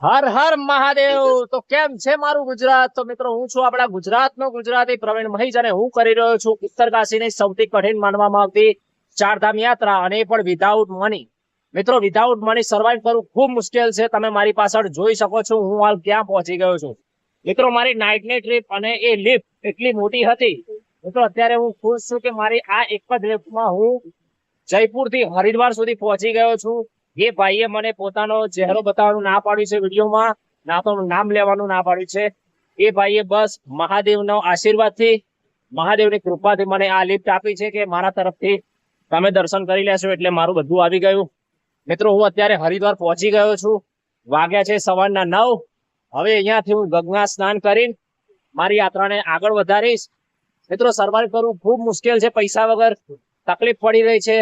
હર હર મહાદેવ. તો કેમ છે મારું ગુજરાત? તો મિત્રો હું છું આપણા ગુજરાતનો ગુજરાતી પ્રવીણ મહીજ અને હું કરી રહ્યો છું ઉત્તરકાશીની સૌથી કઠિન માનવામાં આવતી ચારધામ યાત્રા, અને એ પણ વિધાઉટ મની. મિત્રો વિધાઉટ મની સર્વાઈવ કરવું ખૂબ મુશ્કેલ છે. તમે મારી પાછળ જોઈ શકો છો હું હાલ ક્યાં પહોંચી ગયો છું. મિત્રો મારી નાઇટની ટ્રીપ અને એ લિફ્ટ એટલી મોટી હતી. મિત્રો અત્યારે હું ખુશ છું કે મારી આ એક જ લિફ્ટમાં હું જયપુર થી હરિદ્વાર સુધી પહોંચી ગયો છું. એ ભાઈએ મને પોતાનો ચહેરો બતાવવાનું ના પાડ્યું છે વિડીયોમાં, ના તો નામ લેવાનું ના પાડ્યું છે. એ ભાઈએ બસ મહાદેવનો આશીર્વાદથી, મહાદેવની કૃપાથી મને આ લિફ્ટ આપી છે કે મારા તરફથી તમે દર્શન કરી લેશો એટલે મારું બધું આવી ગયું. મિત્રો હું અત્યારે હરિદ્વાર પહોંચી ગયો છું. વાગ્યા છે સવારના 9. હવે અહીંયાથી હું ગંગા સ્નાન કરીને મારી યાત્રાને આગળ વધારીશ. મિત્રો સર્વાઈવ કરવું ખૂબ મુશ્કેલ છે, પૈસા વગર તકલીફ પડી રહી છે.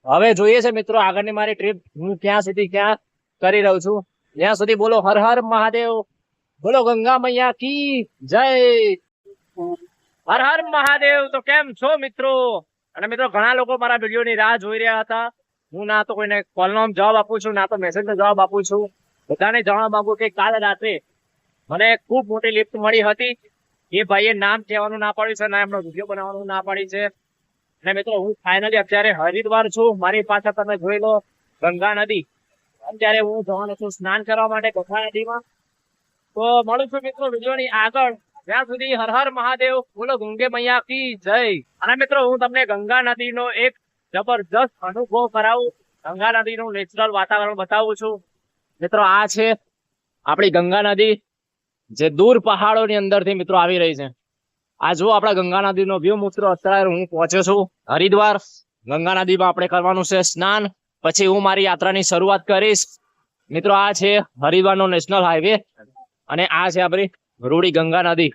હવે જોઈએ છે મિત્રો આગળની મારી ટ્રીપ હું ક્યાં સુધી ક્યાં કરી રહ્યો છું. ત્યાં સુધી બોલો હર હર મહાદેવ, બોલો ગંગા મૈયા કી જય. હર હર મહાદેવ. તો કેમ છો મિત્રો? અને મિત્રો ઘણા લોકો મારા વિડીયોની રાહ જોઈ રહ્યા હતા. હું ના તો કોઈને કોલનો જવાબ આપું છું, ના તો મેસેજનો જવાબ આપું છું. બધાને જણાવવા માંગુ કે કાલે રાત્રે મને ખૂબ મોટી લિફ્ટ મળી હતી. એ ભાઈએ નામ કહેવાનું ના પાડ્યું છે, ના એમનો વિડીયો બનાવવાનું ના પાડી છે. અને મિત્રો હું ફાઇનલી અત્યારે હરિદ્વાર છું. મારી પાછળ તમે જોઈ લો ગંગા નદી. અત્યારે હું જવાનો છું સ્નાન કરવા માટે ગંગા નદીમાં. તો મળું છું મિત્રો વિડીયોની આગળ. ત્યાં સુધી હર હર મહાદેવ, બોલો ગંગે મૈયા કી જય. અને મિત્રો હું તમને ગંગા નદીનો એક જબરજસ્ત અનુભવ કરાવું, ગંગા નદીનું નેચરલ વાતાવરણ બતાવું છું. મિત્રો આ છે આપણી ગંગા નદી, જે દૂર પહાડોની અંદરથી મિત્રો આવી રહી છે. આ જો આપણા ગંગા નદીનો વ્યૂ. મિત્રો અત્યારે હું પહોંચ્યો છું હરિદ્વાર. ગંગા નદીમાં આપણે કરવાનું છે સ્નાન, પછી હું મારી યાત્રાની શરૂઆત કરીશ. મિત્રો આ છે હરિદ્વારનો નેશનલ હાઈવે અને આ છે આપણી રૂડી ગંગા નદી.